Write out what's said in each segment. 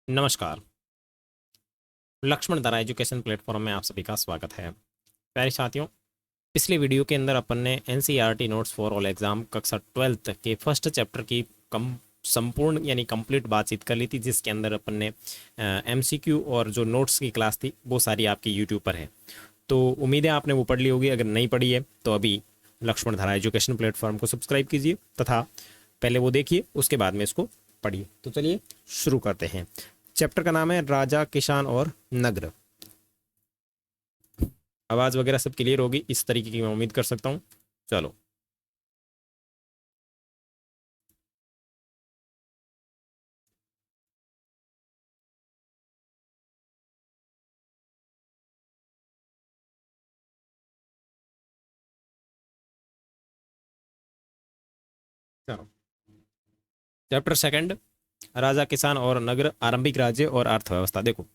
नमस्कार। लक्ष्मण धारा education platform में आप सभी का स्वागत है। प्यारे साथियों, पिछले वीडियो के अंदर अपन ने NCERT notes for all exam कक्षा 12th के फर्स्ट चैप्टर की कम संपूर्ण यानी कंप्लीट बातचीत कर ली थी, जिसके अंदर अपन ने एमसीक्यू और जो नोट्स की क्लास थी वो सारी आपकी यूट्यूब पर है। तो उम्मीद है आपने वो पढ़ ली होगी। अगर नहीं पढ़ी है तो अभी लक्ष्मण धारा एजुकेशन प्लेटफॉर्म को सब्सक्राइब कीजिए तथा पहले वो देखिए, उसके बाद में इसको पढ़िए। तो चलिए शुरू करते हैं। चैप्टर का नाम है राजा, किसान और नगर। आवाज वगैरह सब क्लियर होगी इस तरीके की मैं उम्मीद कर सकता हूं। चलो चलो चैप्टर सेकंड, राजा, किसान और नगर, आरंभिक राज्य और अर्थव्यवस्था। देखो,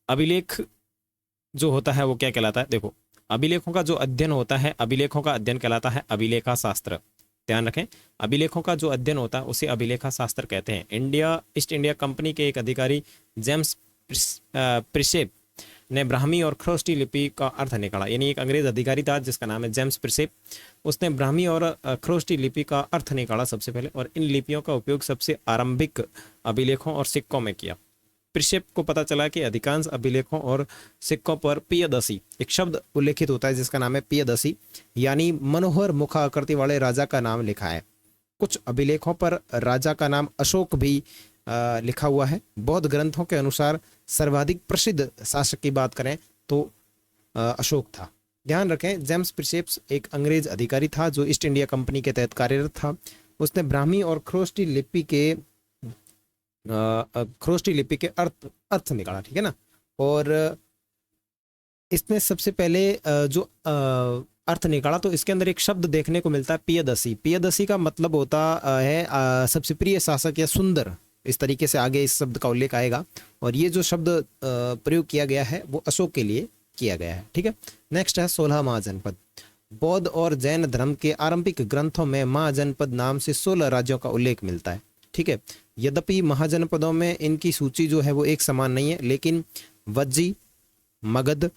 अभिलेख जो होता है वो क्या कहलाता है? देखो, अभिलेखों का जो अध्ययन होता है, अभिलेखों का अध्ययन कहलाता है अभिलेखा शास्त्र। ध्यान रखें, अभिलेखों का जो अध्ययन होता है उसे अभिलेखा शास्त्र कहते हैं। ईस्ट इंडिया कंपनी के एक अधिकारी जेम्स प्रिसेप ने ब्राह्मी और ख्रोष्टी लिपि का अर्थ निकाला। यानी एक अंग्रेज अधिकारी था जिसका नाम है जेम्स प्रिसेप। उसने ब्राह्मी और ख्रोष्टी लिपि का अर्थ निकाला सबसे पहले, और इन लिपियों का उपयोग सबसे आरंभिक अभिलेखों और सिक्कों में किया। प्रिसेप को पता चला कि अधिकांश अभिलेखों और सिक्कों पर पियदसी एक शब्द उल्लेखित होता है जिसका नाम है पियदसी, यानी मनोहर मुखाकृति वाले राजा का नाम लिखा है। कुछ अभिलेखों पर राजा का नाम अशोक भी लिखा हुआ है। बौद्ध ग्रंथों के अनुसार सर्वाधिक प्रसिद्ध शासक की बात करें तो अशोक था। ध्यान रखें, जेम्स प्रिसेप्स एक अंग्रेज अधिकारी था जो ईस्ट इंडिया कंपनी के तहत कार्यरत था। उसने ब्राह्मी और ख्रोष्टी लिपि के अर्थ निकाला, ठीक है ना। और इसने सबसे पहले जो अर्थ निकाला तो इसके अंदर एक शब्द देखने को मिलता है पियदसी। पियदसी का मतलब होता है सबसे प्रिय शासक या सुंदर। इस तरीके से आगे इस शब्द का उल्लेख आएगा, और ये जो शब्द प्रयोग किया गया है वो अशोक के लिए किया गया है, ठीक है। नेक्स्ट है 16 महाजनपद। बौद्ध और जैन धर्म के आरंभिक ग्रंथों में महाजनपद नाम से 16 राज्यों का उल्लेख मिलता है, ठीक है। यद्यपि महाजनपदों में इनकी सूची जो है वो एक समान नहीं है, लेकिन वज्जी, मगध,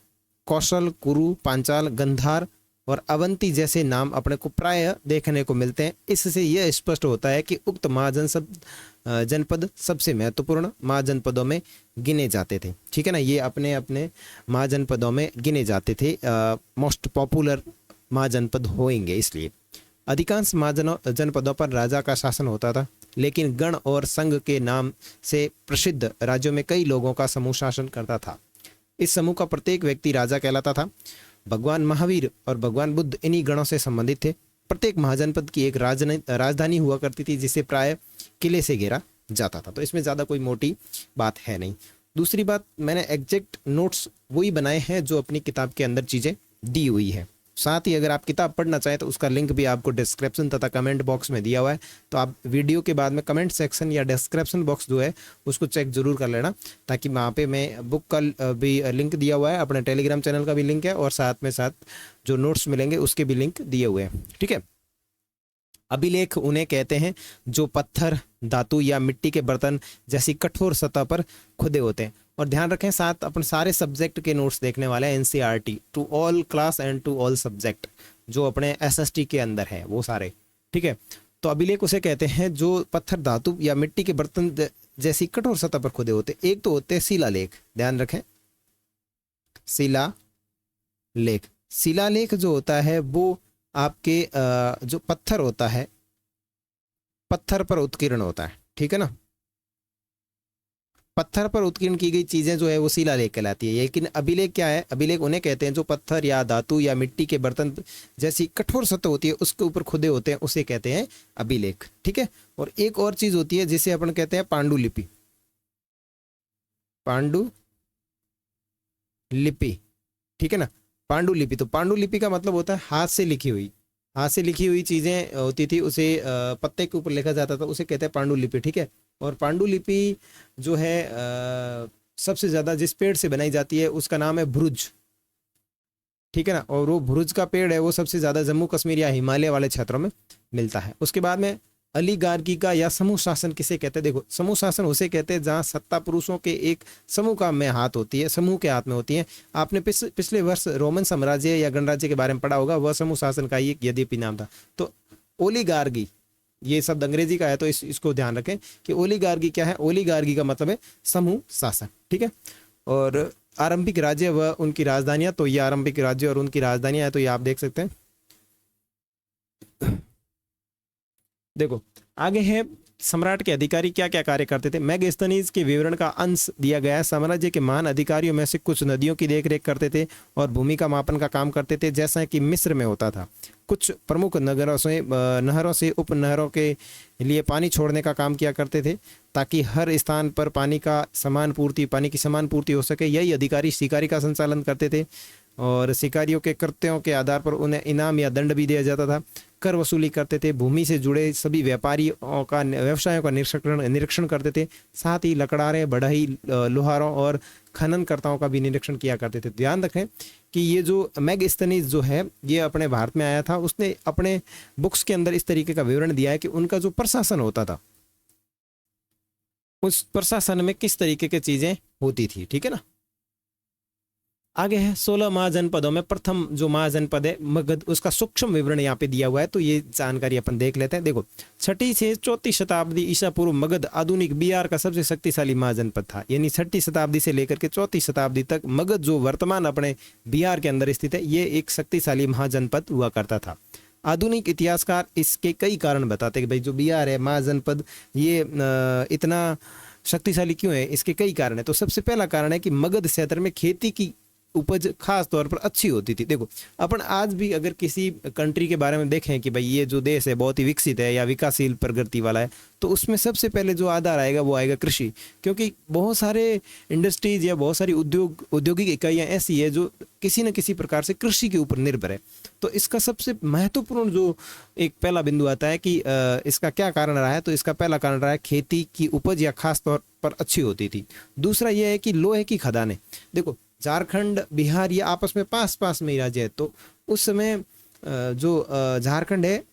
कौशल, कुरु, पांचाल, गंधार और अवंती जैसे नाम अपने को प्राय देखने को मिलते हैं। इससे यह स्पष्ट होता है कि उक्त जनपद सबसे महत्वपूर्ण महाजनपदों में गिने जाते थे, ठीक है ना। ये अपने अपने महाजनपदों में गिने जाते थे, मोस्ट पॉपुलर महाजनपद होंगे। इसलिए अधिकांश महाजनपदों पर राजा का शासन होता था, लेकिन गण और संघ के नाम से प्रसिद्ध राज्यों में कई लोगों का समूह शासन करता था। इस समूह का प्रत्येक व्यक्ति राजा कहलाता था। भगवान महावीर और भगवान बुद्ध इन्हीं गणों से संबंधित थे। प्रत्येक महाजनपद की एक राजधानी हुआ करती थी जिसे प्राय किले से घेरा जाता था। तो इसमें ज़्यादा कोई मोटी बात है नहीं। दूसरी बात, मैंने एग्जैक्ट नोट्स वही बनाए हैं जो अपनी किताब के अंदर चीज़ें दी हुई है। साथ ही अगर आप किताब पढ़ना चाहें तो उसका लिंक भी आपको डिस्क्रिप्शन तथा कमेंट बॉक्स में दिया हुआ है। तो आप वीडियो के बाद में कमेंट सेक्शन या डिस्क्रिप्शन बॉक्स जो है उसको चेक जरूर कर लेना, ताकि वहाँ पे मैं बुक का भी लिंक दिया हुआ है, अपने टेलीग्राम चैनल का भी लिंक है, और साथ में साथ जो नोट्स मिलेंगे उसके भी लिंक दिए हुए हैं, ठीक है। अभिलेख उन्हें कहते हैं जो पत्थर, धातु या मिट्टी के बर्तन जैसी कठोर सतह पर खुदे होते हैं। और ध्यान रखें, साथ अपन सारे सब्जेक्ट के नोट्स देखने वाले हैं, NCERT to all class and to all subject, जो अपने एसएसटी के अंदर है वो सारे, ठीक है। तो अभिलेख उसे कहते हैं जो पत्थर, धातु या मिट्टी के बर्तन जैसी कठोर सतह पर खुदे होते। एक तो होते हैं शिलालेख। ध्यान रखें, शिलालेख। शिलालेख जो होता है वो आपके जो पत्थर होता है, पत्थर पर उत्कीर्ण होता है, ठीक है ना। पत्थर पर उत्कीर्ण की गई चीजें जो है वो शिलालेख कहलाती है। लेकिन अभिलेख क्या है? अभिलेख उन्हें कहते हैं जो पत्थर या धातु या मिट्टी के बर्तन जैसी कठोर सतह होती है उसके ऊपर खुदे होते हैं, उसे कहते हैं अभिलेख, ठीक है। और एक और चीज होती है जिसे अपन कहते हैं पांडुलिपि। पांडुलिपि, ठीक है ना। पांडुलिपि, तो पांडुलिपि का मतलब होता है हाथ से लिखी हुई। हाथ से लिखी हुई चीजें होती थी, उसे पत्ते के ऊपर लिखा जाता था, उसे कहते हैं पांडुलिपि, ठीक है। और पांडुलिपि जो है सबसे ज्यादा जिस पेड़ से बनाई जाती है उसका नाम है भुरुज, ठीक है ना। और वो भुरुज का पेड़ है वो सबसे ज्यादा जम्मू कश्मीर या हिमालय वाले क्षेत्रों में मिलता है। उसके बाद में अलीगार्की का या समूह शासन किसे कहते हैं? देखो, समूह शासन उसे कहते हैं जहाँ सत्ता पुरुषों के एक समूह का में हाथ होती है, समूह के हाथ में होती है। आपने पिछले वर्ष रोमन साम्राज्य या गणराज्य के बारे में पढ़ा होगा, वह समूह शासन का ही एक यद्यपि नाम था। तो ओलिगार्गी, ये शब्द अंग्रेजी का है, तो इसको ध्यान रखें कि ओलिगार्गी क्या है। ओलिगार्गी का मतलब है समूह शासन, ठीक है। और आरंभिक राज्य व उनकी राजधानियां, तो ये आरंभिक राज्य और उनकी राजधानियां है, तो ये आप देख सकते हैं। देखो आगे है सम्राट के अधिकारी क्या क्या कार्य करते थे। मेगास्थनीज के विवरण का अंश दिया गया है। साम्राज्य के महान अधिकारियों में से कुछ नदियों की देखरेख करते थे और भूमि का मापन का काम करते थे, जैसा कि मिस्र में होता था। कुछ प्रमुख नहरों से उपनहरों के लिए पानी छोड़ने का काम किया करते थे, ताकि हर स्थान पर पानी की समान पूर्ति हो सके। यही अधिकारी शिकारी का संचालन करते थे और शिकारियों के कृत्यों के आधार पर उन्हें इनाम या दंड भी दिया जाता था। कर वसूली करते थे, भूमि से जुड़े सभी व्यापारियों का व्यवसायों का निरीक्षण करते थे। साथ ही लकड़ारे, बढ़ई, लोहारों और खननकर्ताओं का भी निरीक्षण किया करते थे। ध्यान रखें कि ये जो मेगास्थनीज जो है ये अपने भारत में आया था, उसने अपने बुक्स के अंदर इस तरीके का विवरण दिया है कि उनका जो प्रशासन होता था, उस प्रशासन में किस तरीके की चीजें होती थी, ठीक है ना। आगे है 16 महाजनपदों में प्रथम जो महाजनपद है मगध, उसका सूक्ष्म विवरण यहाँ पे दिया हुआ है, तो ये जानकारी अपन देख लेते हैं। देखो 6ठी से 4वीं शताब्दी ईसा पूर्व मगध आधुनिक बिहार का सबसे शक्तिशाली महाजनपद था। यानी 6ठी शताब्दी से लेकर के 4वीं शताब्दी तक मगध जो वर्तमान अपने बिहार के अंदर स्थित है, ये एक शक्तिशाली महाजनपद हुआ करता था। आधुनिक इतिहासकार इसके कई कारण बताते हैं कि भाई जो बिहार है महाजनपद, ये इतना शक्तिशाली क्यों है, इसके कई कारण है। तो सबसे पहला कारण है कि मगध क्षेत्र में खेती की उपज खास तौर पर अच्छी होती थी। देखो अपन आज भी अगर किसी कंट्री के बारे में देखें कि भाई ये जो देश है बहुत ही विकसित है या विकासशील प्रगति वाला है, तो उसमें सबसे पहले जो आधार आएगा वो आएगा कृषि। क्योंकि बहुत सारे इंडस्ट्रीज या बहुत सारी औद्योगिक इकाइयाँ ऐसी है जो किसी न किसी प्रकार से कृषि के ऊपर निर्भर है। तो इसका सबसे महत्वपूर्ण जो एक पहला बिंदु आता है कि इसका क्या कारण रहा है, तो इसका पहला कारण रहा है खेती की उपज या खास तौर पर अच्छी होती थी। दूसरा यह है कि लोहे की खदानें। देखो झारखंड, बिहार ये आपस में पास में ही राज्य है, तो उस समय जो झारखंड है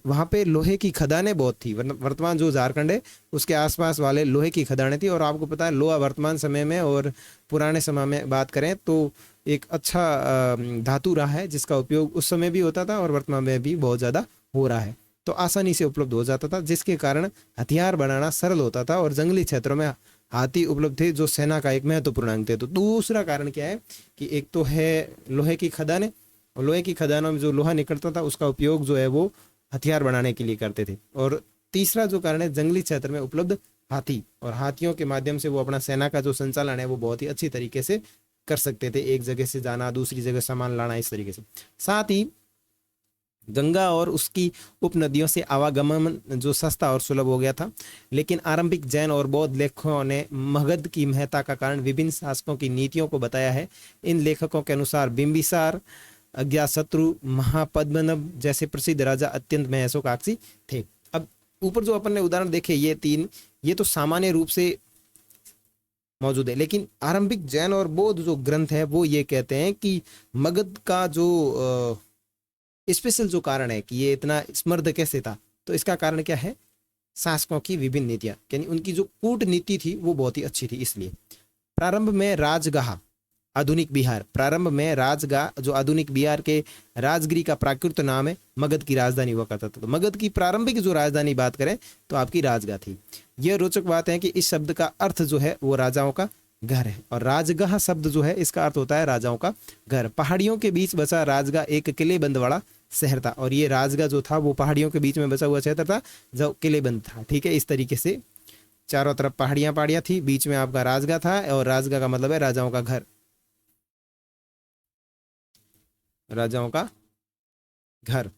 वहाँ पे लोहे की खदानें बहुत थी। वर्तमान जो झारखंड है उसके आसपास वाले लोहे की खदानें थी। और आपको पता है लोहा वर्तमान समय में और पुराने समय में बात करें तो एक अच्छा धातु रहा है, जिसका उपयोग उस समय भी होता था और वर्तमान में भी बहुत ज़्यादा हो रहा है। तो आसानी से उपलब्ध हो जाता था, जिसके कारण हथियार बनाना सरल होता था और जंगली क्षेत्रों में हाथी उपलब्ध थे, जो सेना का एक महत्वपूर्ण अंग थे। तो दूसरा कारण क्या है कि एक तो है लोहे की खदानें, और लोहे की खदानों में जो लोहा निकलता था उसका उपयोग जो है वो हथियार बनाने के लिए करते थे। और तीसरा जो कारण है जंगली क्षेत्र में उपलब्ध हाथी, और हाथियों के माध्यम से वो अपना सेना का जो संचालन है वो बहुत ही अच्छी तरीके से कर सकते थे, एक जगह से जाना दूसरी जगह सामान लाना, इस तरीके से। साथ ही गंगा और उसकी उपनदियों से आवागमन जो सस्ता और सुलभ हो गया था। लेकिन आरंभिक जैन और बौद्ध लेखकों ने मगध की महत्ता का कारण विभिन्न शासकों की नीतियों को बताया है। इन लेखकों के अनुसार बिंबिसार, अज्ञातशत्रु, महापद्मनाभ जैसे प्रसिद्ध राजा अत्यंत महत्वाकांक्षी थे। अब ऊपर जो अपन ने उदाहरण देखे ये तीन, ये तो सामान्य रूप से मौजूद है, लेकिन आरंभिक जैन और बौद्ध जो ग्रंथ है वो ये कहते हैं कि मगध का जो स्पेशल जो कारण है कि ये इतना समृद्ध कैसे था, तो इसका कारण क्या है, शासकों की विभिन्न नीतियां, यानी उनकी जो कूटनीति थी वो बहुत ही अच्छी थी। इसलिए प्रारंभ में राजगाह, आधुनिक बिहार, प्रारंभ में राजगाह जो आधुनिक बिहार के राजगिरी का प्राकृत नाम है, मगध की राजधानी हुआ करता था। तो मगध की प्रारंभिक जो राजधानी बात करें तो आपकी राजगाह थी। यह रोचक बात है कि इस शब्द का अर्थ जो है वो राजाओं का घर है, और राजगाह शब्द जो है इसका अर्थ होता है राजाओं का घर। पहाड़ियों के बीच बसा राजगाह एक किलेबंद वाला शहर था, और ये राजगाह जो था वो पहाड़ियों के बीच में बसा हुआ शहर था जो किलेबंद था। ठीक है, इस तरीके से चारों तरफ पहाड़ियां थी, बीच में आपका राजगाह था, और राजगाह का मतलब है राजाओं का घर, राजाओं का घर।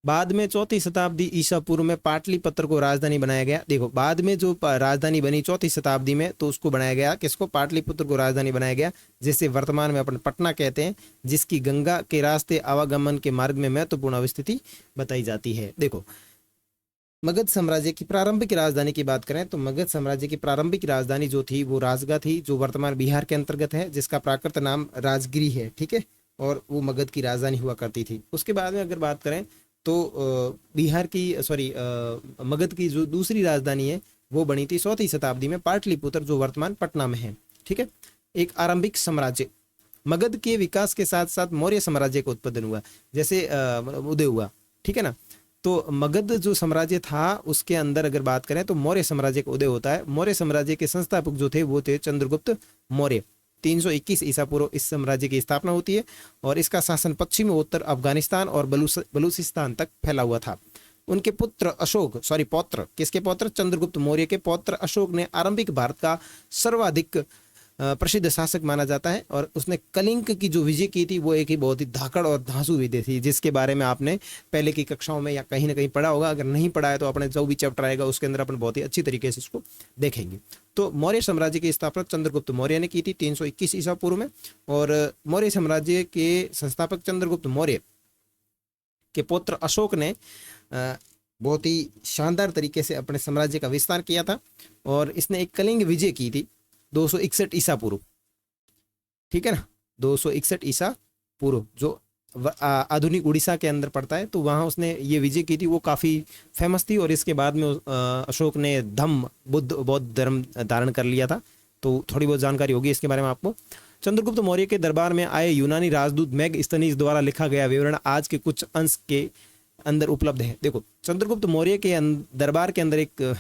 बाद में 4वीं शताब्दी ईसा पूर्व में पाटलिपुत्र को राजधानी बनाया गया। देखो बाद में जो राजधानी बनी 4वीं शताब्दी में, तो उसको बनाया गया किसको, पाटलिपुत्र को राजधानी बनाया गया, जिसे वर्तमान में अपन पटना कहते हैं, जिसकी गंगा के रास्ते आवागमन के मार्ग में महत्वपूर्ण अवस्थिति बताई जाती है। देखो मगध साम्राज्य की प्रारंभिक राजधानी की बात करें तो मगध साम्राज्य की प्रारंभिक राजधानी जो थी वो राजगाह थी, जो वर्तमान बिहार के अंतर्गत है, जिसका प्राकृत नाम राजगिरी है। ठीक है, और वो मगध की राजधानी हुआ करती थी। उसके बाद में अगर बात करें तो बिहार की मगध की जो दूसरी राजधानी है वो बनी थी 4वीं शताब्दी में पाटलिपुत्र, जो वर्तमान पटना में है। ठीक है, एक आरंभिक साम्राज्य। मगध के विकास के साथ साथ मौर्य साम्राज्य का उत्पादन हुआ, जैसे उदय हुआ। ठीक है ना। तो मगध जो साम्राज्य था उसके अंदर अगर बात करें तो मौर्य साम्राज्य का उदय होता है। मौर्य साम्राज्य के संस्थापक जो थे वो थे चंद्रगुप्त मौर्य। 321 ईसा पूर्व इस साम्राज्य की स्थापना होती है और इसका शासन पश्चिमी उत्तर अफगानिस्तान और बलूचिस्तान तक फैला हुआ था। उनके पुत्र अशोक, पौत्र, किसके पौत्र? चंद्रगुप्त मौर्य के पौत्र अशोक ने आरंभिक भारत का सर्वाधिक प्रसिद्ध शासक माना जाता है और उसने कलिंग की जो विजय की थी वो एक ही बहुत ही धाकड़ और धांसू विजय थी, जिसके बारे में आपने पहले की कक्षाओं में या कहीं ना कहीं पढ़ा होगा। अगर नहीं पढ़ा है तो अपने जो भी चैप्टर आएगा उसके अंदर अपन बहुत ही अच्छी तरीके से इसको देखेंगे। तो मौर्य साम्राज्य की स्थापना चंद्रगुप्त मौर्य ने की थी 321 ईसा पूर्व में। और मौर्य साम्राज्य के संस्थापक चंद्रगुप्त मौर्य के पुत्र अशोक ने बहुत ही शानदार तरीके से अपने साम्राज्य का विस्तार किया था और इसने एक कलिंग विजय की थी 261 ईसा पूर्व। ठीक है ना, 261 ईसा पूर्व, जो आधुनिक उड़ीसा के अंदर पड़ता है, तो वहाँ उसने ये विजय की थी। वो काफ़ी फेमस थी और इसके बाद में अशोक ने धम्म बौद्ध धर्म धारण कर लिया था। तो थोड़ी बहुत जानकारी होगी इसके बारे में आपको। चंद्रगुप्त मौर्य के दरबार में आए यूनानी राजदूत मेगस्थनीज द्वारा लिखा गया विवरण आज के कुछ अंश के अंदर उपलब्ध है। देखो, चंद्रगुप्त मौर्य के दरबार के अंदर एक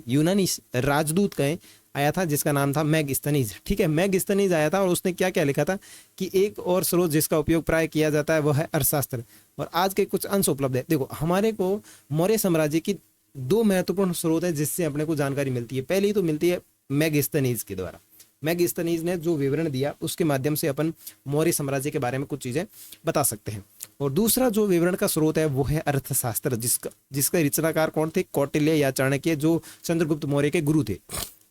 यूनानी राजदूत कहें आया था जिसका नाम था मेगस्थनीज। ठीक है, मेगस्थनीज आया था और उसने क्या क्या लिखा था कि एक और स्रोत जिसका उपयोग प्राय किया जाता है वह है अर्थशास्त्र और आज के कुछ अंश उपलब्ध है। देखो, हमारे को मौर्य साम्राज्य की दो महत्वपूर्ण स्रोत है जिससे अपने को जानकारी मिलती है। पहली तो मिलती है मेगस्थनीज के द्वारा। मेगस्थनीज ने जो विवरण दिया उसके माध्यम से अपन मौर्य साम्राज्य के बारे में कुछ चीजें बता सकते हैं। और दूसरा जो विवरण का स्रोत है वो है अर्थशास्त्र, जिसका रचनाकार कौन थे? कौटिल्य या चाणक्य, जो चंद्रगुप्त मौर्य के गुरु थे।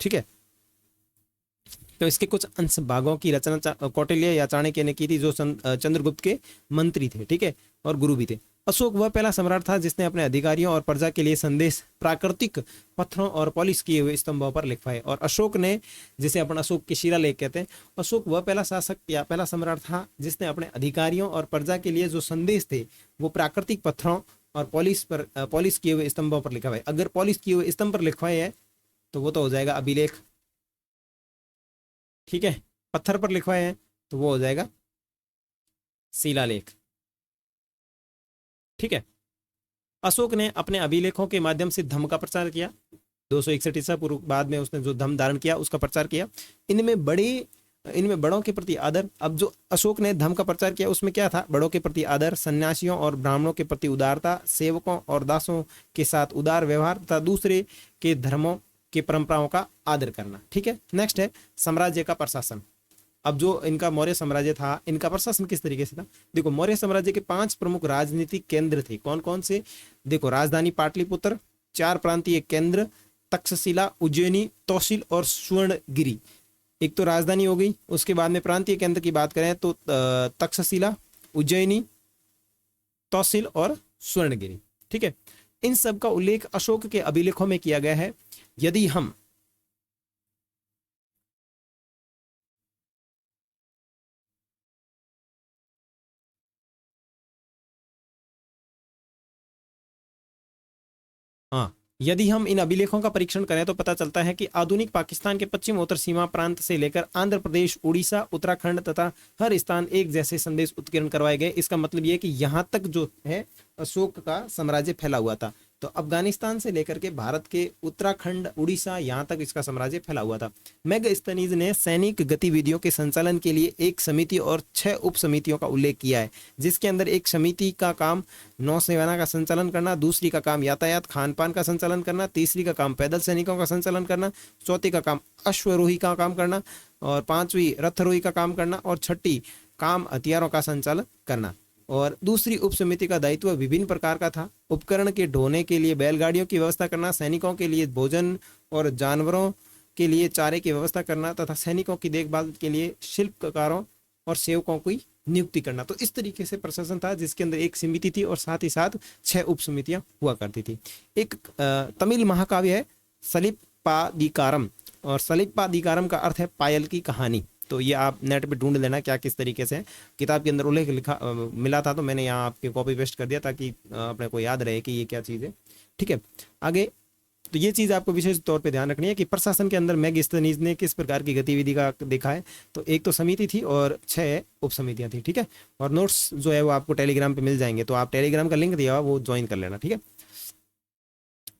ठीक है, तो इसके कुछ अंश भागों की रचना कौटिल्य या चाणक्य ने की थी, जो चंद्रगुप्त के मंत्री थे। ठीक है, और गुरु भी थे। अशोक वह पहला सम्राट था जिसने अपने अधिकारियों और प्रजा के लिए संदेश प्राकृतिक पत्थरों और पॉलिश किए हुए स्तंभों पर लिखवाए। और अशोक ने, जिसे अपन अशोक की शिलालेख कहते हैं, अशोक वह पहला शासक या पहला सम्राट था जिसने अपने अधिकारियों और प्रजा के लिए जो संदेश थे वो प्राकृतिक पत्थरों और पॉलिश किए हुए स्तंभों पर लिखवाए। अगर पॉलिश किए हुए स्तंभ पर लिखवाए है तो वो तो हो जाएगा अभिलेख। ठीक है, पत्थर पर लिखवाए हैं तो वो हो जाएगा शिलालेख। ठीक है, अशोक ने अपने अभिलेखों के माध्यम से धम्म का प्रचार किया 261 ईसा पूर्व। बाद में उसने जो धम्म धारण किया उसका प्रचार किया। इनमें बड़ों के प्रति आदर। अब जो अशोक ने धम्म का प्रचार किया उसमें क्या था? बड़ों के प्रति आदर, सन्यासियों और ब्राह्मणों के प्रति उदारता, सेवकों और दासों के साथ उदार व्यवहार तथा दूसरे के धर्मों की परंपराओं का आदर करना। ठीक है, नेक्स्ट है साम्राज्य का प्रशासन। अब जो इनका मौर्य साम्राज्य था, इनका प्रशासन किस तरीके से था? देखो, मौर्य साम्राज्य के 5 प्रमुख राजनीतिक केंद्र थे। कौन कौन से? देखो, राजधानी पाटलिपुत्र, 4 प्रांतीय केंद्र तक्षशिला, उज्जैनी, तौसील और सुवर्णगिरी। एक तो राजधानी हो गई, उसके बाद में प्रांतीय केंद्र की बात करें तो तक्षशिला, उज्जैनी, तौसील और सुवर्णगिरी। ठीक है, इन सब का उल्लेख अशोक के अभिलेखों में किया गया है। यदि हम हाँ, यदि हम इन अभिलेखों का परीक्षण करें तो पता चलता है कि आधुनिक पाकिस्तान के पश्चिम उत्तर सीमा प्रांत से लेकर आंध्र प्रदेश, उड़ीसा, उत्तराखंड तथा हर स्थान एक जैसे संदेश उत्कीर्ण करवाए गए। इसका मतलब यह है कि यहाँ तक जो है अशोक का साम्राज्य फैला हुआ था। तो अफगानिस्तान से लेकर के भारत के उत्तराखंड, उड़ीसा, यहाँ तक इसका साम्राज्य फैला हुआ था। मेगस्थनीज ने सैनिक गतिविधियों के संचालन के लिए एक समिति और 6 उप समितियों का उल्लेख किया है, जिसके अंदर एक समिति का काम नौसेना का संचालन करना, दूसरी का काम यातायात खान पान का संचालन करना, तीसरी का काम पैदल सैनिकों का संचालन करना, चौथी का काम अश्वरोही का काम करना, और 5वीं रथरोही का काम करना, और 6ठी काम हथियारों का संचालन करना। और दूसरी उप समिति का दायित्व विभिन्न प्रकार का था। उपकरण के ढोने के लिए बैलगाड़ियों की व्यवस्था करना, सैनिकों के लिए भोजन और जानवरों के लिए चारे की व्यवस्था करना तथा सैनिकों की देखभाल के लिए शिल्पकारों और सेवकों की नियुक्ति करना। तो इस तरीके से प्रशासन था जिसके अंदर एक समिति थी और साथ ही साथ 6 उप समितियां हुआ करती थी। एक तमिल महाकाव्य है सलिप्पादिकारम, और सलिप्पादिकारम का अर्थ है पायल की कहानी। तो ये आप नेट पे ढूंढ लेना क्या किस तरीके से है। किताब के अंदर उल्लेख लिखा मिला था, तो मैंने यहाँ आपके कॉपी पेस्ट कर दिया ताकि अपने को याद रहे कि ये क्या चीज़ है। ठीक है, आगे तो ये चीज़ आपको विशेष तौर पे ध्यान रखनी है कि प्रशासन के अंदर मैगस्थनीज ने किस प्रकार की गतिविधि का देखा है। तो एक तो समिति थी और 6 उप समितियाँ थी। ठीक है, और नोट्स जो है वो आपको टेलीग्राम पे मिल जाएंगे, तो आप टेलीग्राम का लिंक दिया हुआ वो ज्वाइन कर लेना। ठीक है,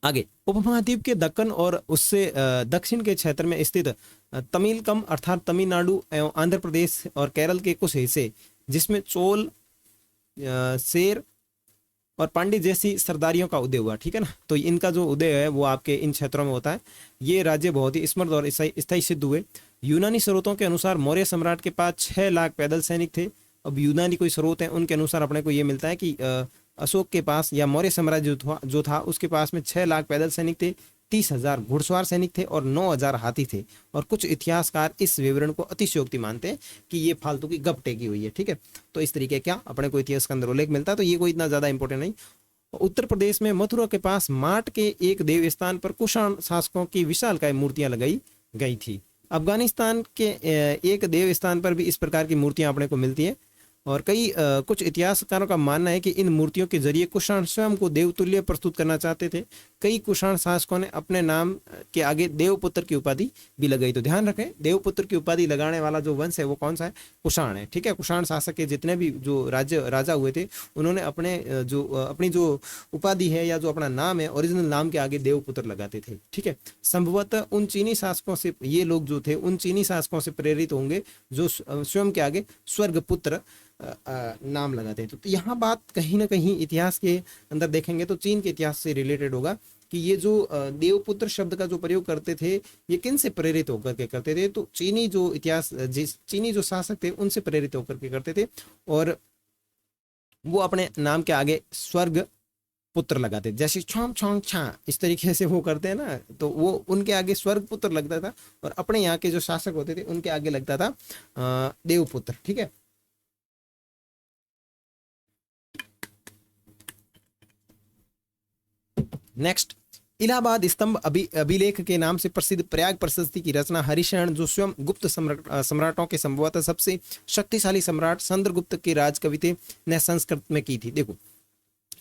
आगे उपमहाद्वीप के दक्कन और उससे दक्षिण के क्षेत्र में स्थित तमिलकम अर्थात तमिलनाडु एवं आंध्र प्रदेश और केरल के कुछ हिस्से, जिसमें चोल, शेर और पांड्य जैसी सरदारियों का उदय हुआ। ठीक है ना, तो इनका जो उदय है वो आपके इन क्षेत्रों में होता है। ये राज्य बहुत ही समृद्ध और स्थायी सिद्ध हुए। यूनानी स्रोतों के अनुसार मौर्य सम्राट के पास 6 लाख पैदल सैनिक थे। अब यूनानी कोई स्रोत है उनके अनुसार अपने को ये मिलता है कि अशोक के पास या मौर्य साम्राज्य जो था उसके पास में 6 लाख पैदल सैनिक थे, 30,000 घुड़सवार सैनिक थे और 9,000 हाथी थे। और कुछ इतिहासकार इस विवरण को अतिशयोक्ति मानते हैं कि ये फालतू की गप टेकी हुई है। ठीक है, तो इस तरीके क्या अपने को इतिहास के अंदर उल्लेख मिलता है, तो ये कोई इतना ज्यादा इंपॉर्टेंट नहीं। उत्तर प्रदेश में मथुरा के पास माट के एक देव स्थान पर कुषाण शासकों की विशालकाय मूर्तियां लगाई गई थी। अफगानिस्तान के एक देव स्थान पर भी इस प्रकार की मूर्तियां अपने को मिलती हैं। और कुछ इतिहासकारों का मानना है कि इन मूर्तियों के जरिए कुषाण स्वयं को देवतुल्य प्रस्तुत करना चाहते थे। कई कुषाण शासकों ने अपने नाम के आगे देवपुत्र की उपाधि भी लगाई। तो ध्यान रखें, देवपुत्र की उपाधि लगाने वाला जो वंश है वो कौन सा है? कुषाण है। ठीक है, कुषाण शासक के जितने भी जो राजा हुए थे उन्होंने अपनी जो उपाधि है या जो अपना नाम है ओरिजिनल नाम के आगे देवपुत्र लगाते थे। ठीक है, संभवतः उन चीनी शासकों से ये लोग जो थे उन चीनी शासकों से प्रेरित होंगे जो स्वयं के आगे स्वर्गपुत्र नाम लगाते हैं। तो यहाँ बात कहीं ना कहीं इतिहास के अंदर देखेंगे तो चीन के इतिहास से रिलेटेड होगा कि ये जो देवपुत्र शब्द का जो प्रयोग करते थे ये किन से प्रेरित होकर के करते थे? तो चीनी जो शासक थे उनसे प्रेरित होकर के करते थे और वो अपने नाम के आगे स्वर्ग पुत्र लगाते, जैसे छोंग छोंग छा इस तरीके से वो करते हैं ना, तो वो उनके आगे स्वर्ग पुत्र लगता था और अपने यहाँ के जो शासक होते थे उनके आगे लगता था देवपुत्र। ठीक है, नेक्स्ट, इलाहाबाद स्तंभ अभिलेख के नाम से प्रसिद्ध प्रयाग प्रशस्ति की रचना हरिशरण, जो स्वयं गुप्त सम्राटों के संभवतः सबसे शक्तिशाली सम्राट चंद्रगुप्त के राजकवि थे, ने संस्कृत में की थी। देखो,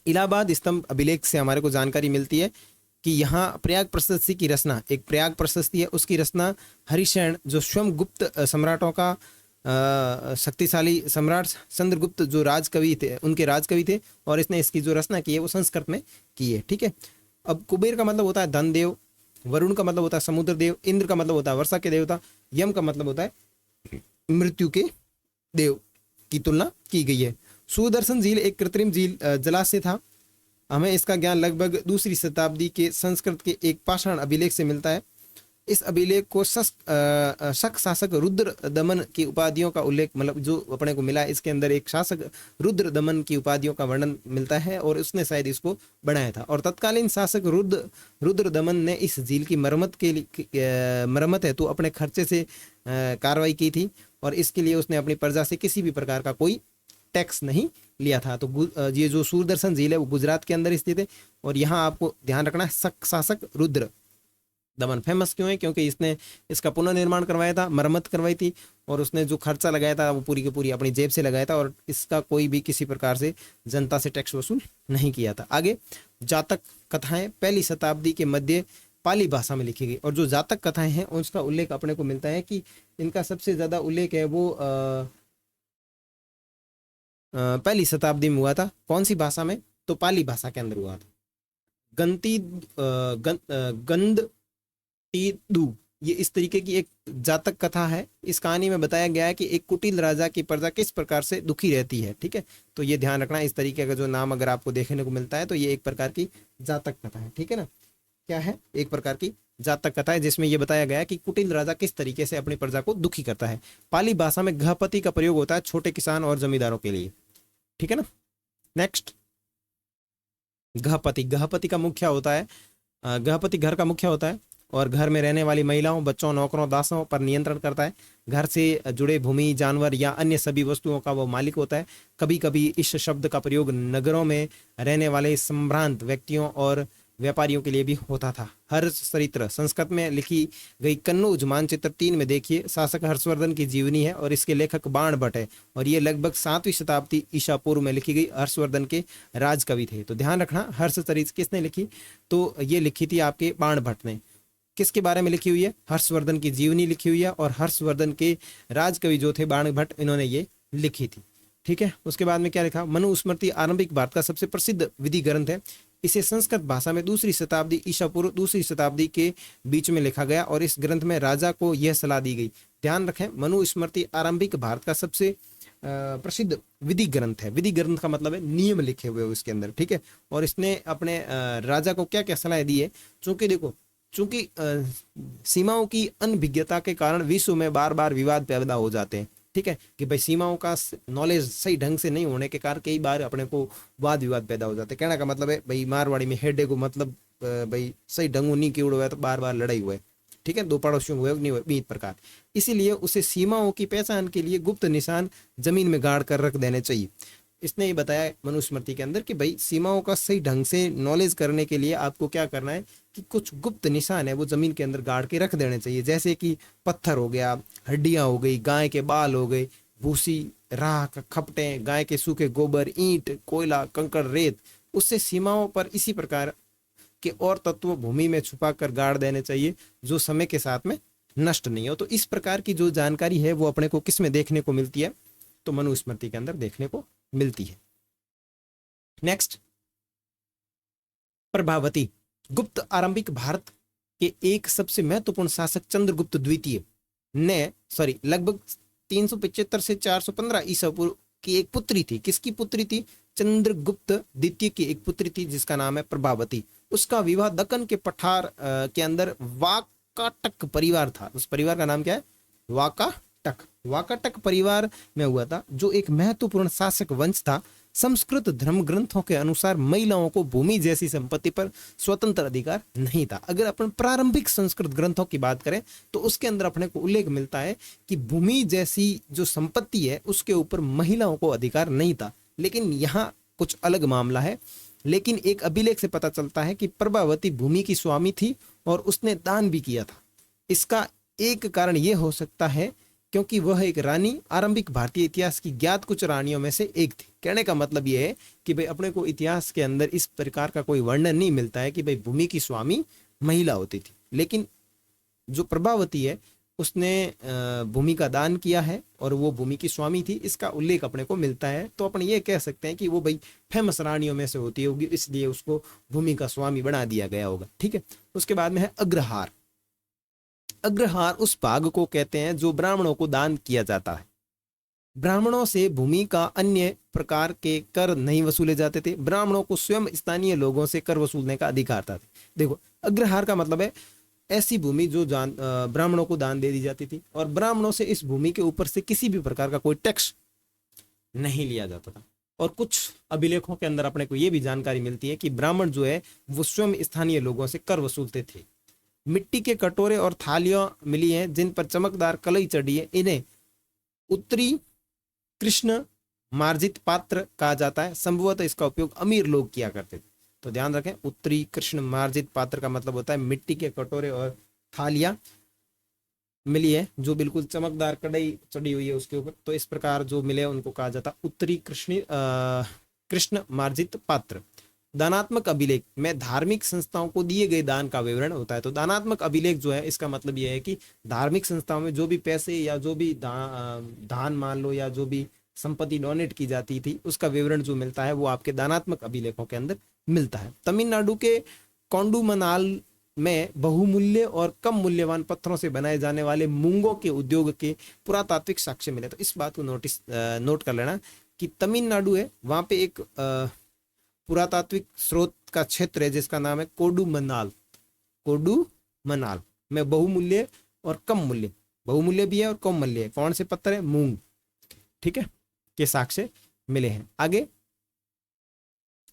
इलाहाबाद स्तंभ अभिलेख से हमारे को जानकारी मिलती है कि यहाँ प्रयाग प्रशस्ति की रचना, एक प्रयाग प्रशस्ति है, उसकी रचना हरिशरण जो स्वयं गुप्त सम्राटों का शक्तिशाली सम्राट चंद्रगुप्त जो राजकवि थे उनके राजकवि थे और इसने इसकी जो रचना की है वो संस्कृत में की है। ठीक है, अब कुबेर का मतलब होता है धन देव, वरुण का मतलब होता है समुद्र देव, इंद्र का मतलब होता है वर्षा के देवता, यम का मतलब होता है मृत्यु के देव की तुलना की गई है। सुदर्शन झील एक कृत्रिम झील जलाशय था। हमें इसका ज्ञान लगभग 2वीं शताब्दी के संस्कृत के एक पाषाण अभिलेख से मिलता है। इस अभिलेख को शक शासक रुद्र दमन की उपाधियों का उल्लेख, मतलब जो अपने को मिला है इसके अंदर एक शासक रुद्र दमन की उपाधियों का वर्णन मिलता है और उसने शायद इसको बनाया था। और तत्कालीन शासक रुद्र दमन ने इस झील की मरम्मत हेतु अपने खर्चे से कार्रवाई की थी और इसके लिए उसने अपनी प्रजा से किसी भी प्रकार का कोई टैक्स नहीं लिया था। तो ये जो सुदर्शन झील है वो गुजरात के अंदर स्थित है और यहाँ आपको ध्यान रखना है शक शासक रुद्र दमन फेमस क्यों है? क्योंकि इसने इसका पुनर्निर्माण करवाया था, मरम्मत करवाई थी और उसने जो खर्चा लगाया था वो पूरी की पूरी अपनी जेब से लगाया था और इसका कोई भी किसी प्रकार से जनता से टैक्स वसूल नहीं किया था। आगे, जातक कथाएं 1ली शताब्दी के मध्य पाली भाषा में लिखी गई और जो जातक कथाएं हैं उसका उल्लेख अपने को मिलता है कि इनका सबसे ज्यादा उल्लेख है वो 1ली शताब्दी में हुआ था। कौन सी भाषा में? तो पाली भाषा के अंदर हुआ था। गंध ये इस तरीके की एक जातक कथा है। इस कहानी में बताया गया है कि एक कुटिल राजा की प्रजा किस प्रकार से दुखी रहती है। ठीक है, तो ये ध्यान रखना, इस तरीके का जो नाम अगर आपको देखने को मिलता है तो ये एक प्रकार की जातक कथा है। ठीक है ना, क्या है? एक प्रकार की जातक कथा है जिसमें ये बताया गया है कि कुटिल राजा किस तरीके से अपनी प्रजा को दुखी करता है। पाली भाषा में गृहपति का प्रयोग होता है छोटे किसान और जमींदारों के लिए। ठीक है ना, नेक्स्ट, गृहपति का मुखिया होता है, गृहपति घर का मुखिया होता है और घर में रहने वाली महिलाओं, बच्चों, नौकरों, दासों पर नियंत्रण करता है। घर से जुड़े भूमि, जानवर या अन्य सभी वस्तुओं का वो मालिक होता है। कभी कभी इस शब्द का प्रयोग नगरों में रहने वाले संभ्रांत व्यक्तियों और व्यापारियों के लिए भी होता था। हर्ष चरित्र संस्कृत में लिखी गई कन्नौज मानचित्र 3 में देखिए, शासक हर्षवर्धन की जीवनी है और इसके लेखक बाण भट्ट है, और ये लगभग 7वीं शताब्दी ईसा पूर्व में लिखी गई हर्षवर्धन के राजकवि थे। तो ध्यान रखना, हर्ष चरित्र किसने लिखी, तो ये लिखी थी आपके बाण भट्ट ने। किसके बारे में लिखी हुई है, हर्षवर्धन की जीवनी लिखी हुई है, और हर्षवर्धन के राजकवि जो थे बाण भट्ट, इन्होंने ये लिखी थी। ठीक है, उसके बाद में क्या लिखा, मनुस्मृति आरंभिक भारत का सबसे प्रसिद्ध विधि ग्रंथ है। इसे संस्कृत भाषा में 2री शताब्दी ईसा पूर्व 2री शताब्दी के बीच में लिखा गया, और इस ग्रंथ में राजा को यह सलाह दी गई। ध्यान रखें, मनुस्मृति आरंभिक भारत का सबसे प्रसिद्ध विधि ग्रंथ है। विधि ग्रंथ का मतलब है नियम लिखे हुए उसके अंदर। ठीक है, और इसने अपने राजा को क्या क्या सलाह दी है, चूंकि देखो, चूंकि सीमाओं की अनभिज्ञता के कारण विश्व में बार बार विवाद पैदा हो जाते हैं। ठीक है, कि भाई सीमाओं का नॉलेज सही ढंग से नहीं होने के कारण कई बार अपने को वाद विवाद पैदा हो जाते हैं। कहने का मतलब है भाई मारवाड़ी में हेडे को मतलब भाई सही ढंग नहीं किया हुआ है तो बार बार लड़ाई हुआ है। ठीक है, दो पड़ोसियों हुए नहीं हुए, बीच प्रकार। इसीलिए उसे सीमाओं की पहचान के लिए गुप्त निशान जमीन में गाड़ कर रख देने चाहिए। इसने ये बताया मनुस्मृति के अंदर कि भाई सीमाओं का सही ढंग से नॉलेज करने के लिए आपको क्या करना है कि कुछ गुप्त निशान है वो जमीन के अंदर गाड़ के रख देने चाहिए। जैसे कि पत्थर हो गया, हड्डियां हो गई, गाय के बाल हो गए, भूसी, राख, खपटे, गाय के सूखे गोबर, ईंट, कोयला, कंकड़, रेत। उससे सीमाओं पर इसी प्रकार के और तत्व भूमि में छुपा कर गाड़ देने चाहिए जो समय के साथ में नष्ट नहीं हो। तो इस प्रकार की जो जानकारी है वो अपने को किस में देखने को मिलती है, तो मनुस्मृति के अंदर देखने को मिलती है। नेक्स्ट, प्रभावती। गुप्त आरंभिक भारत के एक सबसे महत्वपूर्ण शासक चंद्रगुप्त द्वितीय ने लगभग 375 से 415 ईसा पूर्व की एक पुत्री थी। किसकी पुत्री थी, चंद्रगुप्त द्वितीय की एक पुत्री थी जिसका नाम है प्रभावती। उसका विवाह दक्कन के पठार के अंदर वाकाटक परिवार था। उस परिवार का नाम क्या है, वाकाटक परिवार में हुआ था, जो एक महत्वपूर्ण शासक वंश था। संस्कृत धर्म ग्रंथों के अनुसार महिलाओं को भूमि जैसी संपत्ति पर स्वतंत्र अधिकार नहीं था। अगर अपन प्रारंभिक संस्कृत ग्रंथों की बात करें तो उसके अंदर अपने को उल्लेख मिलता है कि भूमि जैसी जो संपत्ति है उसके ऊपर महिलाओं को अधिकार नहीं था। लेकिन यहाँ कुछ अलग मामला है। लेकिन एक अभिलेख से पता चलता है कि प्रभावती भूमि की स्वामी थी और उसने दान भी किया था। इसका एक कारण यह हो सकता है क्योंकि वह एक रानी आरंभिक भारतीय इतिहास की ज्ञात कुछ रानियों में से एक थी। कहने का मतलब यह है कि भाई अपने को इतिहास के अंदर इस प्रकार का कोई वर्णन नहीं मिलता है कि भाई भूमि की स्वामी महिला होती थी। लेकिन जो प्रभावती है उसने भूमि का दान किया है और वो भूमि की स्वामी थी, इसका उल्लेख अपने को मिलता है। तो अपन ये कह सकते हैं कि वो भाई फेमस रानियों में से होती होगी, इसलिए उसको भूमि का स्वामी बना दिया गया होगा। ठीक है, उसके बाद में है अग्रहार। अग्रहार उस भाग को कहते हैं जो ब्राह्मणों को दान किया जाता है। ब्राह्मणों से भूमि का अन्य प्रकार के कर नहीं वसूले जाते थे। ब्राह्मणों को स्वयं स्थानीय लोगों से कर वसूलने का अधिकार था। देखो, अग्रहार का मतलब है ऐसी भूमि जो ब्राह्मणों को दान दे दी जाती थी और ब्राह्मणों से इस भूमि के ऊपर से किसी भी प्रकार का कोई टैक्स नहीं लिया जाता था। और कुछ अभिलेखों के अंदर अपने को यह भी जानकारी मिलती है कि ब्राह्मण जो है वो स्वयं स्थानीय लोगों से कर वसूलते थे। मिट्टी के कटोरे और थालियां मिली हैं जिन पर चमकदार कलई चढ़ी है। इन्हें उत्तरी कृष्ण मार्जित पात्र कहा जाता है। संभवतः इसका उपयोग अमीर लोग किया करते थे। तो ध्यान रखें, उत्तरी कृष्ण मार्जित पात्र का मतलब होता है मिट्टी के कटोरे और थालियां मिली है जो बिल्कुल चमकदार कढ़ाई चढ़ी हुई है उसके ऊपर। तो इस प्रकार जो मिले उनको कहा जाता उत्तरी कृष्ण मार्जित पात्र। दानात्मक अभिलेख में धार्मिक संस्थाओं को दिए गए दान का विवरण होता है। तो दानात्मक अभिलेख जो है इसका मतलब यह है कि धार्मिक संस्थाओं में जो भी पैसे या जो भी दान मान लो या जो भी संपत्ति डोनेट की जाती थी उसका विवरण जो मिलता है वो आपके दानात्मक अभिलेखों के अंदर मिलता है। तमिलनाडु के कोंडुमनाल में बहुमूल्य और कम मूल्यवान पत्थरों से बनाए जाने वाले मूंगों के उद्योग के पुरातात्विक साक्ष्य मिले। तो इस बात को नोट कर लेना कि तमिलनाडु है, वहां पे एक पुरातात्विक स्रोत का क्षेत्र है जिसका नाम है कोडुमनाल में बहुमूल्य और कम मूल्य, बहुमूल्य भी है और कम मूल्य है। कौन से पत्थर है, मूंग, ठीक है, के साक्ष्य मिले हैं। आगे,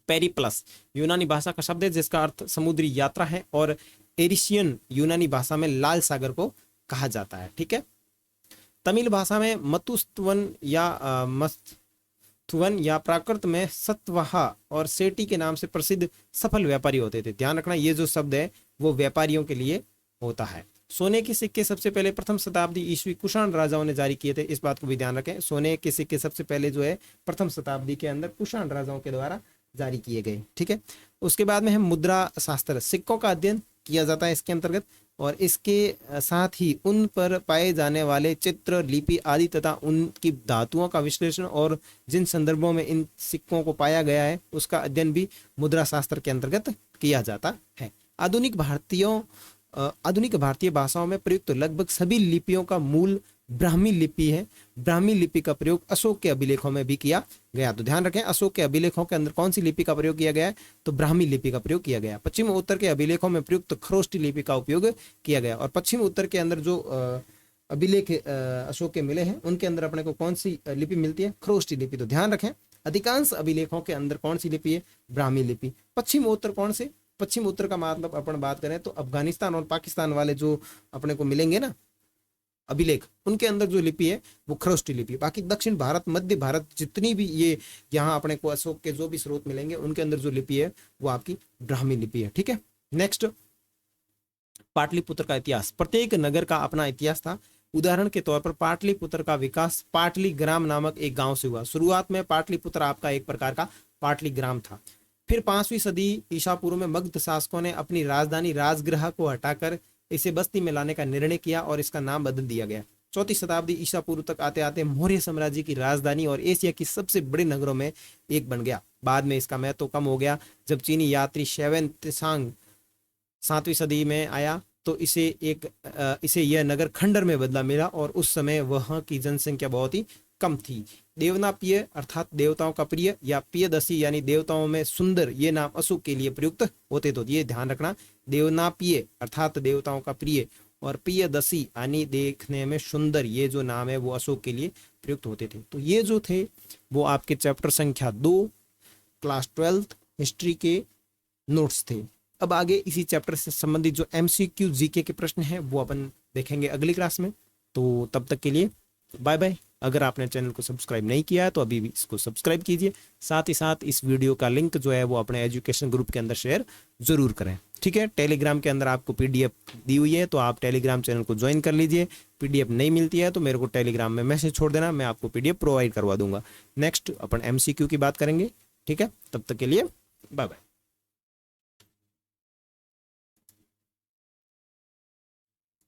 पेरिप्लस यूनानी भाषा का शब्द है जिसका अर्थ समुद्री यात्रा है और एरिशियन यूनानी भाषा में लाल सागर को कहा जाता है। ठीक है, तमिल भाषा में मतुस्तवन या थुवन या प्राकृत में सतवाहा और सेठी के नाम से प्रसिद्ध सफल व्यापारी होते थे। ध्यान रखना ये जो शब्द है वो व्यापारियों के लिए होता है। सोने के सिक्के सबसे पहले प्रथम शताब्दी ईस्वी कुषाण राजाओं ने जारी किए थे, इस बात को भी ध्यान रखें। सोने के सिक्के सबसे पहले जो है प्रथम शताब्दी के अंदर कुषाण राजाओं के द्वारा जारी किए गए, ठीक है। उसके बाद में है मुद्रा शास्त्र, सिक्कों का अध्ययन किया जाता है इसके अंतर्गत, और इसके साथ ही उन पर पाए जाने वाले चित्र, लिपि आदि तथा उनकी धातुओं का विश्लेषण और जिन संदर्भों में इन सिक्कों को पाया गया है उसका अध्ययन भी मुद्रा शास्त्र के अंतर्गत किया जाता है। आधुनिक भारतीय भाषाओं में प्रयुक्त लगभग सभी लिपियों का मूल ब्राह्मी लिपि है। ब्राह्मी लिपि का प्रयोग अशोक के अभिलेखों में भी किया गया। तो ध्यान रखें, अशोक के अभिलेखों के अंदर कौन सी लिपि का प्रयोग किया गया है, तो ब्राह्मी लिपि का प्रयोग किया गया। पश्चिम उत्तर के अभिलेखों में प्रयुक्त खरोष्टी लिपि का उपयोग किया गया। और पश्चिम उत्तर के अंदर जो अभिलेख अशोक के मिले हैं उनके अंदर अपने को कौन सी लिपि मिलती है, खरोष्टी लिपि। तो ध्यान रखें, अधिकांश अभिलेखों के अंदर कौन सी लिपि है, ब्राह्मी लिपि। पश्चिम उत्तर कौन से, पश्चिम उत्तर का मतलब अपन बात करें तो अफगानिस्तान और पाकिस्तान वाले जो अपने को मिलेंगे ना अभिलेख, उनके अंदर जो लिपि है वो खरोष्टी लिपि। बाकी दक्षिण भारत, मध्य भारत, जितनी भी ये यहाँ अपने को अशोक के जो भी स्रोत मिलेंगे उनके अंदर जो लिपि है वो आपकी ब्राह्मी लिपि है, ठीक है। नेक्स्ट, पाटलिपुत्र का इतिहास। प्रत्येक नगर का अपना इतिहास था। उदाहरण के तौर पर पाटलिपुत्र का विकास पाटली ग्राम नामक एक गांव से हुआ। शुरुआत में पाटलिपुत्र आपका एक प्रकार का पाटली ग्राम था। फिर 5वीं सदी ईसा पूर्व में मगध शासकों ने अपनी राजधानी राजगृह को हटाकर इसे बस्ती में लाने का निर्णय किया और इसका नाम बदल दिया गया। 4वीं शताब्दी ईसा पूर्व तक आते आते मौर्य साम्राज्य की राजधानी और एशिया की सबसे बड़े नगरों में एक बन गया। बाद में इसका महत्व कम हो गया जब चीनी यात्री शेवेन त्सांग 7वीं सदी में आया तो इसे यह नगर खंडर में बदला मिला और उस समय वहां की जनसंख्या बहुत ही कम थी। देवनापिय अर्थात देवताओं का प्रिय या पियदसी यानी देवताओं में सुंदर, ये नाम अशोक के लिए प्रयुक्त होते। तो ये ध्यान रखना, देवनापिय अर्थात देवताओं का प्रिय और पियदसी यानी देखने में सुंदर, ये जो नाम है वो अशोक के लिए प्रयुक्त होते थे। तो ये जो थे वो आपके चैप्टर संख्या 2 क्लास 12 हिस्ट्री के नोट्स थे। अब आगे इसी चैप्टर से संबंधित जो MCQ जीके के प्रश्न हैं वो अपन देखेंगे अगली क्लास में। तो तब तक के लिए बाय बाय। अगर आपने चैनल को सब्सक्राइब नहीं किया है तो अभी भी इसको सब्सक्राइब कीजिए। साथ ही साथ इस वीडियो का लिंक जो है वो अपने एजुकेशन ग्रुप के अंदर शेयर जरूर करें, ठीक है। टेलीग्राम के अंदर आपको PDF दी हुई है तो आप टेलीग्राम चैनल को ज्वाइन कर लीजिए। PDF नहीं मिलती है तो मेरे को टेलीग्राम में मैसेज छोड़ देना, मैं आपको PDF प्रोवाइड करवा दूंगा। नेक्स्ट अपन MCQ की बात करेंगे, ठीक है। तब तक के लिए बाय बाय।